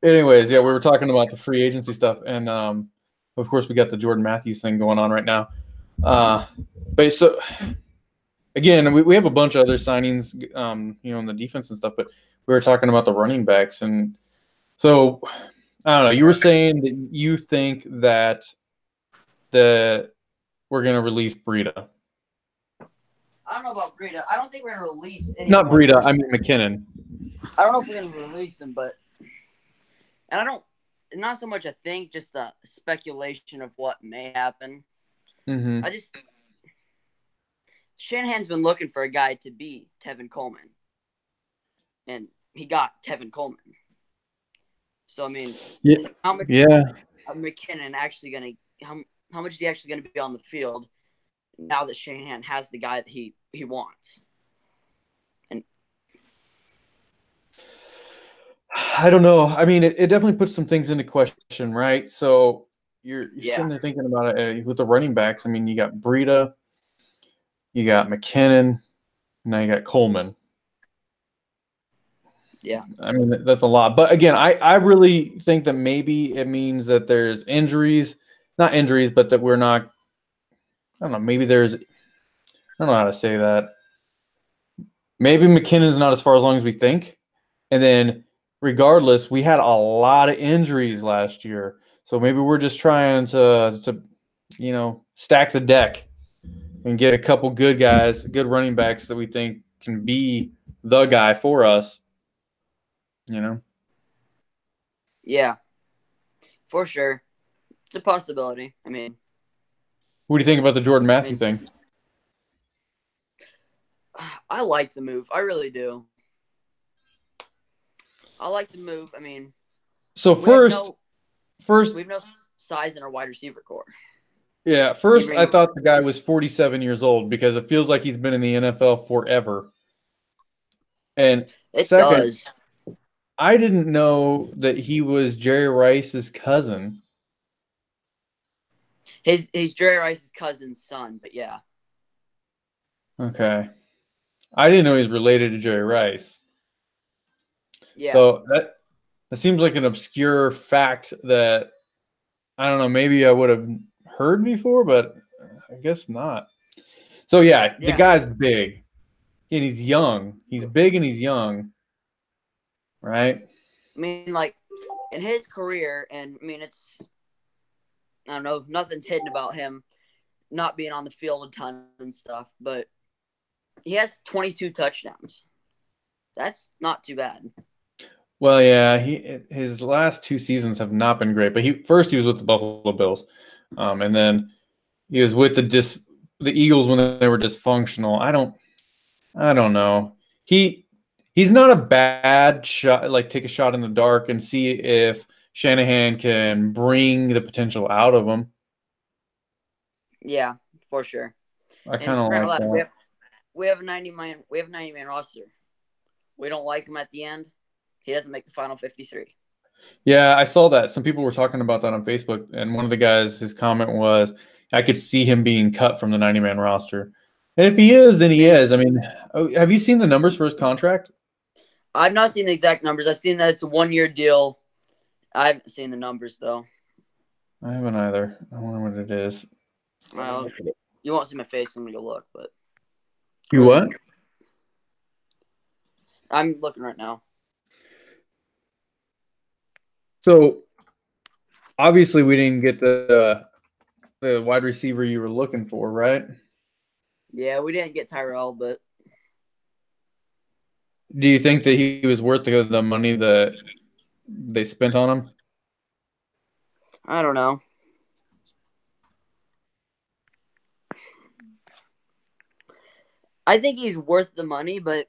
Anyways, yeah, we were talking about the free agency stuff, and of course, we got the Jordan Matthews thing going on right now. Uh, but so again, we have a bunch of other signings, in the defense and stuff. But we were talking about the running backs, and so I don't know. You were saying that you think that we're going to release Breida. I don't know about Breida. I don't think we're going to release anyone. Not Breida. I mean McKinnon. I don't know if we're going to release him, and I don't. Not so much a think, just a speculation of what may happen. Mm-hmm. Shanahan's been looking for a guy to be Tevin Coleman, and he got Tevin Coleman. So I mean, how much? Yeah. McKinnon actually going to how much is he actually going to be on the field now that Shanahan has the guy that he wants? And I don't know. I mean, it definitely puts some things into question, right? So you're sitting there thinking about it with the running backs. I mean, you got Breida, you got McKinnon, now you got Coleman. Yeah. I mean, that's a lot. But again, I really think that maybe it means that there's injuries, not injuries, but that we're not, I don't know, maybe there's, I don't know how to say that. Maybe McKinnon's not as far along as we think. And then regardless, we had a lot of injuries last year. So maybe we're just trying to stack the deck and get a couple good guys, good running backs that we think can be the guy for us. Yeah, for sure. It's a possibility. I mean, what do you think about the Jordan Matthews thing? I like the move. I really do. I like the move. I mean, so first, we have no size in our wide receiver core. Yeah, first I thought the guy was 47 years old because it feels like he's been in the NFL forever. And second, I didn't know that he was Jerry Rice's cousin. He's Jerry Rice's cousin's son, but yeah. Okay. I didn't know he was related to Jerry Rice. Yeah. So that seems like an obscure fact that, I don't know, maybe I would have heard before, but I guess not. So, yeah, the guy's big. And he's young. He's big and he's young. Right? I mean, like, in his career, and, I mean, it's, I don't know, nothing's hidden about him not being on the field a ton and stuff, but he has 22 touchdowns. That's not too bad. Well, yeah, his last 2 seasons have not been great, but he was with the Buffalo Bills, and then he was with the Eagles when they were dysfunctional. I don't know. He's not a bad shot. Like, take a shot in the dark and see if Shanahan can bring the potential out of him. Yeah, for sure. I kind of like that. We have a 90-man roster. We don't like him at the end. He doesn't make the final 53. Yeah, I saw that. Some people were talking about that on Facebook, and one of the guys, his comment was, I could see him being cut from the 90-man roster. And if he is, then he is. I mean, have you seen the numbers for his contract? I've not seen the exact numbers. I've seen that it's a 1-year deal. I haven't seen the numbers, though. I haven't either. I wonder what it is. Well, you won't see my face when we go look, but... You what? I'm looking right now. So, obviously, we didn't get the wide receiver you were looking for, right? Yeah, we didn't get Tyrell, but... Do you think that he was worth the money that they spent on him? I don't know. I think he's worth the money, but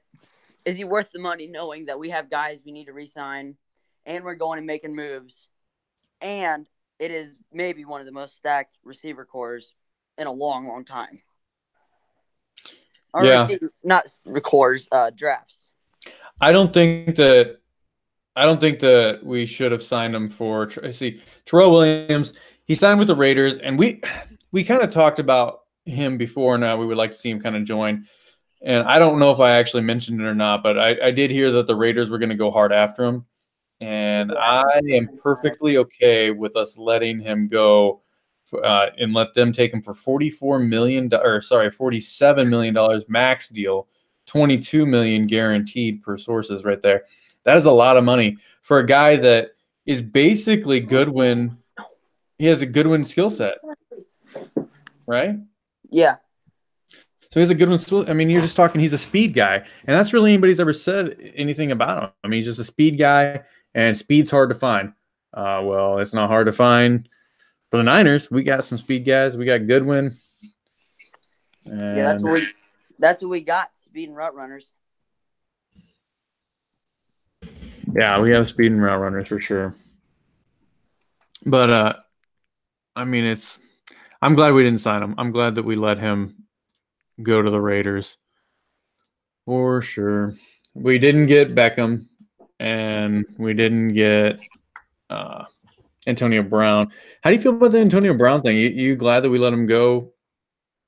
is he worth the money knowing that we have guys we need to re-sign and we're going and making moves, and it is maybe one of the most stacked receiver cores in a long, long time? Not cores, drafts. I don't think that we should have signed him for. Terrell Williams. He signed with the Raiders, and we kind of talked about him before. Now we would like to see him kind of join. And I don't know if I actually mentioned it or not, but I did hear that the Raiders were going to go hard after him. and I am perfectly okay with us letting him go and let them take him for $47 million max deal, 22 million guaranteed per sources right there. That is a lot of money for a guy that is basically Goodwin. He has a Goodwin skill set, right? Yeah. So he's a Goodwin skill. I mean, you're just talking. He's a speed guy, and that's really anybody's ever said anything about him. I mean, he's just a speed guy, and speed's hard to find. Well, it's not hard to find for the Niners. We got some speed guys. We got Goodwin. And Yeah, that's what we got. Speed and route runners. Yeah, we have speed and route runners for sure. But I mean, I'm glad we didn't sign him. I'm glad that we let him go to the Raiders. For sure. We didn't get Beckham, and we didn't get Antonio Brown. How do you feel about the Antonio Brown thing? You glad that we let him go?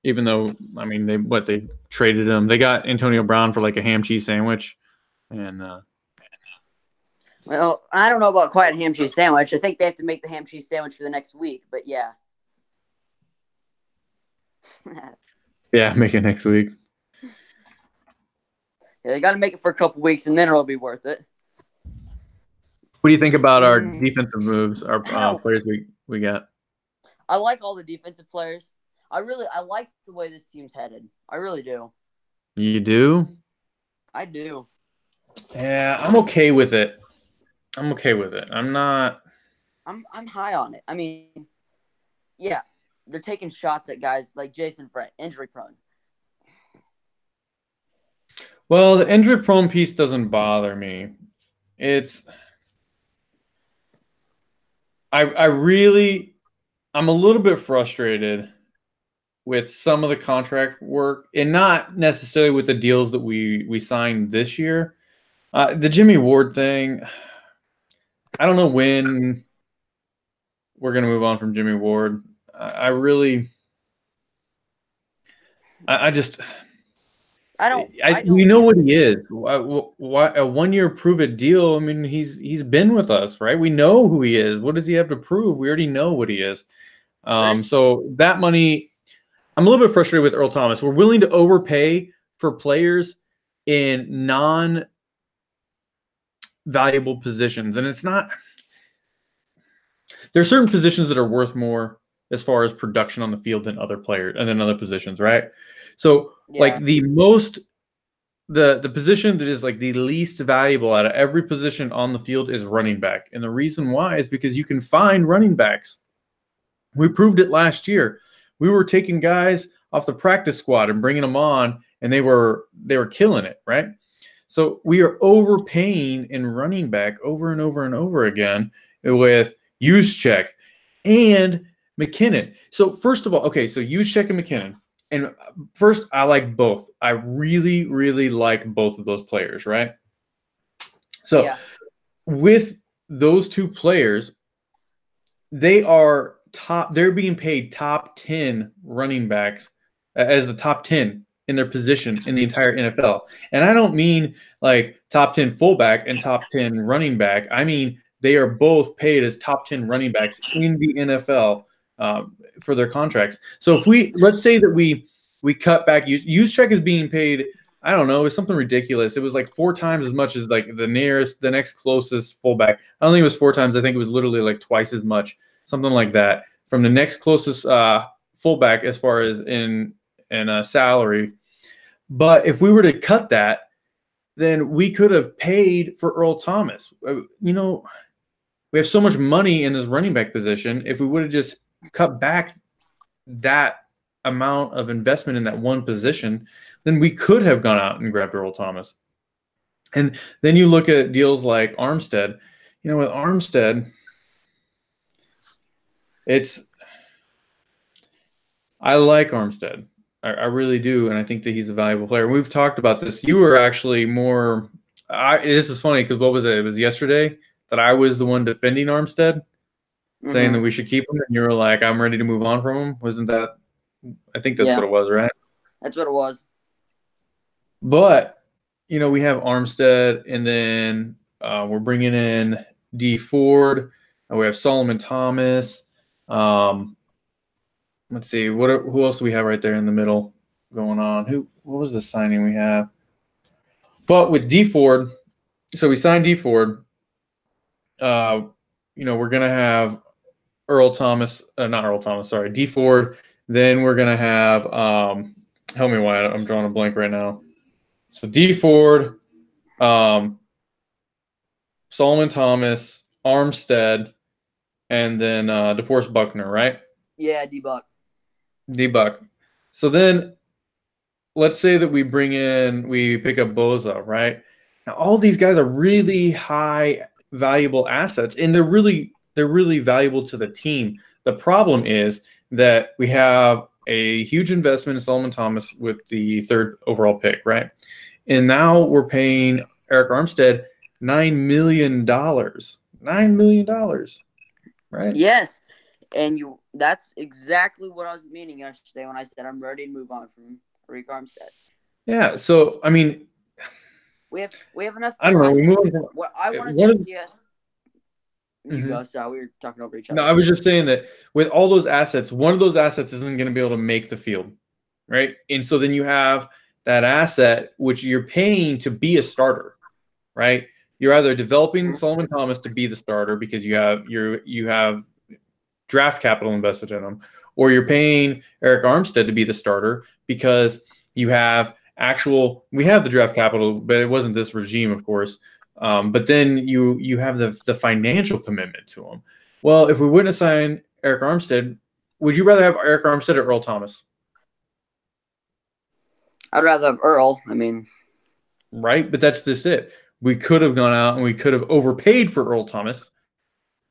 Even though, I mean, they traded him. They got Antonio Brown for like a ham cheese sandwich, and well, I don't know about quite a ham cheese sandwich. I think they have to make the ham cheese sandwich for the next week, but yeah. yeah, make it next week. Yeah, they got to make it for a couple weeks, and then it'll be worth it. What do you think about our defensive moves, our players we got? I like all the defensive players. I like the way this team's headed. I really do. You do? I do. Yeah, I'm okay with it. I'm not. I'm high on it. I mean, yeah, they're taking shots at guys like Jason Verrett, injury prone. Well, the injury prone piece doesn't bother me. I'm a little bit frustrated with some of the contract work, and not necessarily with the deals that we signed this year. The Jimmy Ward thing, I don't know when we're going to move on from Jimmy Ward. We know what he is. Why a 1 year prove it deal? I mean, he's been with us, right? We know who he is. What does he have to prove? We already know what he is. So that money, I'm a little bit frustrated with Earl Thomas. We're willing to overpay for players in non-valuable positions, and it's not. There are certain positions that are worth more as far as production on the field than other players and then other positions, right? So, like the position that is like the least valuable out of every position on the field is running back, and the reason why is because you can find running backs. We proved it last year. We were taking guys off the practice squad and bringing them on, and they were killing it, right? So we are overpaying in running back over and over and over again with Juszczyk and McKinnon. So first of all, okay, so Juszczyk and McKinnon. And first, I like both. I really, really like both of those players, right? So with those two players, they're being paid top 10 running backs as the top 10 in their position in the entire NFL. And I don't mean like top 10 fullback and top 10 running back. I mean, they are both paid as top 10 running backs in the NFL for their contracts. So if let's say that we cut back, Juszczyk is being paid, I don't know, it was something ridiculous. It was like 4 times as much as like the next closest fullback. I don't think it was 4 times. I think it was literally like twice as much, something like that, from the next closest fullback as far as in salary. But if we were to cut that, then we could have paid for Earl Thomas. We have so much money in this running back position. If we would have just cut back that amount of investment in that one position, then we could have gone out and grabbed Earl Thomas. And then you look at deals like Armstead. With Armstead, I like Armstead. I really do, and I think that he's a valuable player. We've talked about this. You were actually more. This is funny because what was it? It was yesterday that I was the one defending Armstead, saying that we should keep him, and you were like, "I'm ready to move on from him." Wasn't that? I think that's what it was, right? That's what it was. But we have Armstead, and then we're bringing in D Ford. We have Solomon Thomas. Let's see, who else do we have right there in the middle going on? What was the signing we have? But with D Ford, so we signed D Ford. We're gonna have Earl Thomas, not Earl Thomas, sorry, D Ford. Then we're gonna have help me why I'm drawing a blank right now. So D Ford, Solomon Thomas, Armstead, and then DeForest Buckner, right? Yeah, D-Buck. D-Buck. So then let's say that we pick up Boza, right? Now all these guys are really high valuable assets, and they're really valuable to the team. The problem is that we have a huge investment in Solomon Thomas with the 3rd overall pick, right? And now we're paying Eric Armstead $9 million. $9 million, right? Yes. And that's exactly what I was meaning yesterday when I said I'm ready to move on from Arik Armstead. Yeah, so I mean, we have enough. I don't know. We move on. What I want to say to you. You Mm-hmm. go, so we were talking over each other. No, I was just saying that with all those assets, one of those assets isn't going to be able to make the field, right? And so then you have that asset which you're paying to be a starter, right? You're either developing Solomon Thomas to be the starter because you have draft capital invested in him, or you're paying Eric Armstead to be the starter because you have we have the draft capital, but it wasn't this regime, of course. But then you have the financial commitment to him. Well, if we wouldn't assign Eric Armstead, would you rather have Eric Armstead or Earl Thomas? I'd rather have Earl. I mean, right, but that's just it. We could have gone out and we could have overpaid for Earl Thomas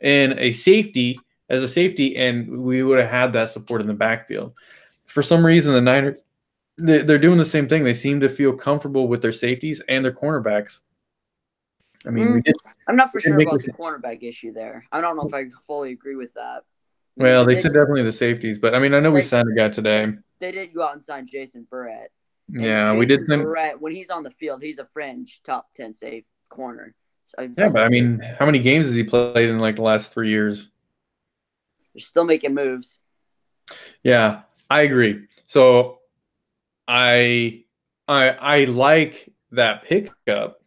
and as a safety, and we would have had that support in the backfield. For some reason, the Niners, they're doing the same thing. They seem to feel comfortable with their safeties and their cornerbacks. I mean, I'm not for sure about the cornerback issue there. I don't know if I fully agree with that. Well, they said definitely the safeties, but I mean, I know we signed a guy today. They did go out and sign Jason Barrett. Yeah, we did. Barrett, when he's on the field, he's a fringe top 10 safe corner. So yeah, but I mean, how many games has he played in like the last 3 years? They're still making moves. Yeah, I agree. So I like that pickup.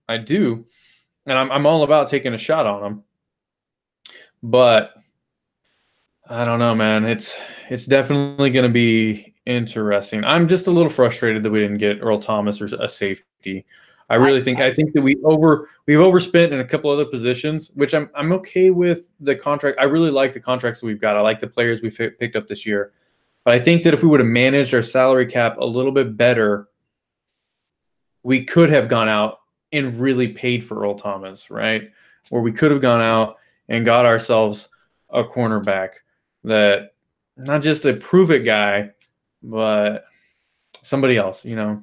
I do. And I'm all about taking a shot on him. But I don't know, man. It's definitely going to be interesting. I'm just a little frustrated that we didn't get Earl Thomas or a safety. I think that we've overspent in a couple other positions, which I'm okay with the contract. I really like the contracts that we've got. I like the players we've picked up this year. But I think that if we would have managed our salary cap a little bit better, we could have gone out and really paid for Earl Thomas, right? Or we could have gone out and got ourselves a cornerback that not just a prove-it guy, but somebody else, you know?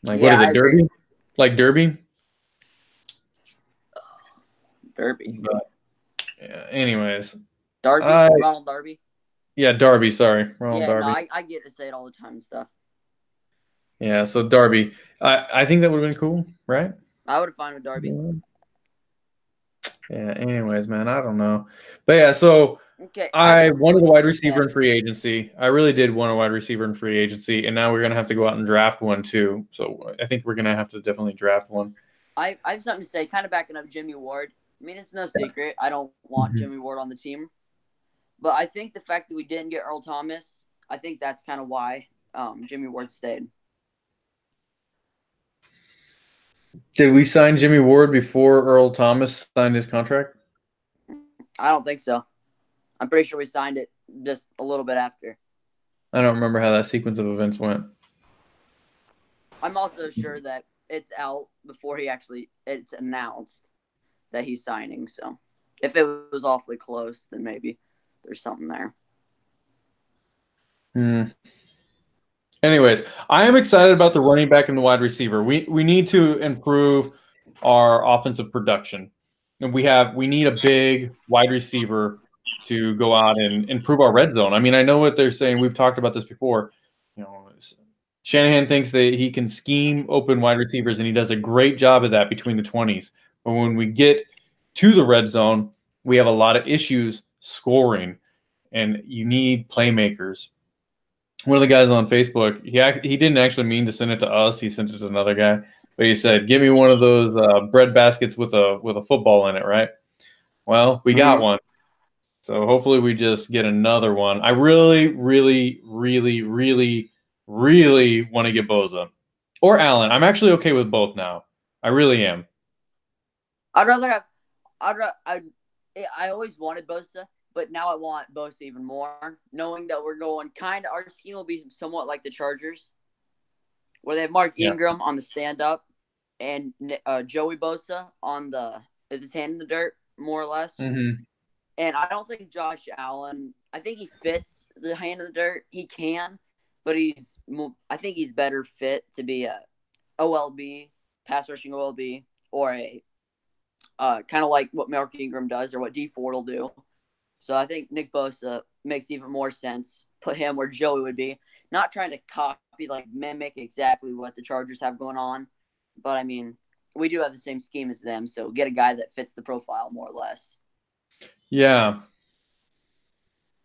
Like, what is it, Derby? Agree. Like Derby? Derby. But, yeah, anyways. Darby? Ronald Darby? Yeah, Darby, sorry. Ronald Darby. No, I get to say it all the time and stuff. Yeah, so Darby. I think that would have been cool, right? I would have fine with Darby. Yeah, anyways, man, I don't know. But yeah, so I wanted a wide receiver in free agency. I really did want a wide receiver in free agency, and now we're going to have to go out and draft one too. So I think we're going to have to definitely draft one. I have something to say, kind of backing up Jimmy Ward. I mean, it's no secret. I don't want Jimmy Ward on the team. But I think the fact that we didn't get Earl Thomas, I think that's kind of why Jimmy Ward stayed. Did we sign Jimmy Ward before Earl Thomas signed his contract? I don't think so. I'm pretty sure we signed it just a little bit after. I don't remember how that sequence of events went. I'm also sure that it's out before it's announced that he's signing. So if it was awfully close, then maybe there's something there. Anyways, I am excited about the running back and the wide receiver. We need to improve our offensive production. And we need a big wide receiver to go out and improve our red zone. I mean, I know what they're saying. We've talked about this before. You know, Shanahan thinks that he can scheme open wide receivers, and he does a great job of that between the 20s. But when we get to the red zone, we have a lot of issues scoring, and you need playmakers. One of the guys on Facebook, he didn't actually mean to send it to us. He sent it to another guy, but he said, "Give me one of those bread baskets with a football in it." Right? Well, we got one. So hopefully we just get another one. I really, really, really, really, really want to get Boza or Allen. I'm actually okay with both now. I really am. I'd rather have. I always wanted Bosa, but now I want Bosa even more, knowing that we're going kind of our scheme will be somewhat like the Chargers, where they have Mark Ingram on the stand up and Joey Bosa on with his hand in the dirt, more or less. Mm-hmm. And I don't think Josh Allen. I think he fits the hand in the dirt. He can, but I think he's better fit to be a OLB, pass rushing OLB, or a kind of like what Mark Ingram does or what Dee Ford will do. So I think Nick Bosa makes even more sense. Put him where Joey would be. Not trying to copy, like mimic exactly what the Chargers have going on. But, I mean, we do have the same scheme as them. So get a guy that fits the profile more or less. Yeah.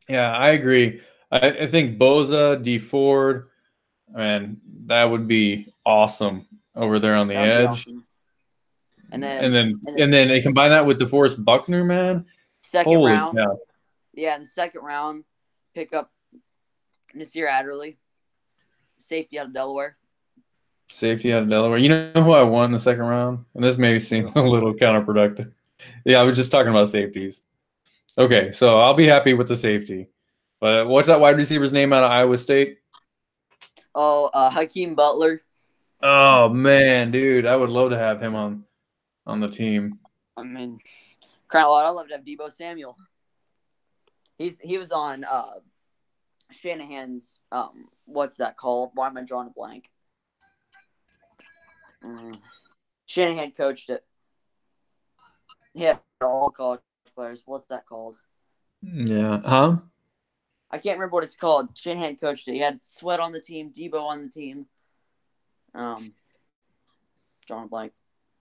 Yeah, I agree. I think Boza, Dee Ford, man, that would be awesome over there on the edge. Awesome. And then they combine that with DeForest Buckner, man. Second round. Cow. Yeah, in the second round, pick up Nasir Adderley, safety out of Delaware. You know who I want in the second round? And this may seem a little counterproductive. Yeah, I was just talking about safeties. Okay, so I'll be happy with the safety. But what's that wide receiver's name out of Iowa State? Oh, Hakeem Butler. Oh, man, dude. I would love to have him on the team. I mean, crying out loud, I'd love to have Deebo Samuel. He was on Shanahan's what's that called? Why am I drawing a blank? Shanahan coached it. Yeah, all college players. What's that called? Yeah. Huh? I can't remember what it's called. Shanahan coached it. He had Sweat on the team, Deebo on the team. Drawing a blank.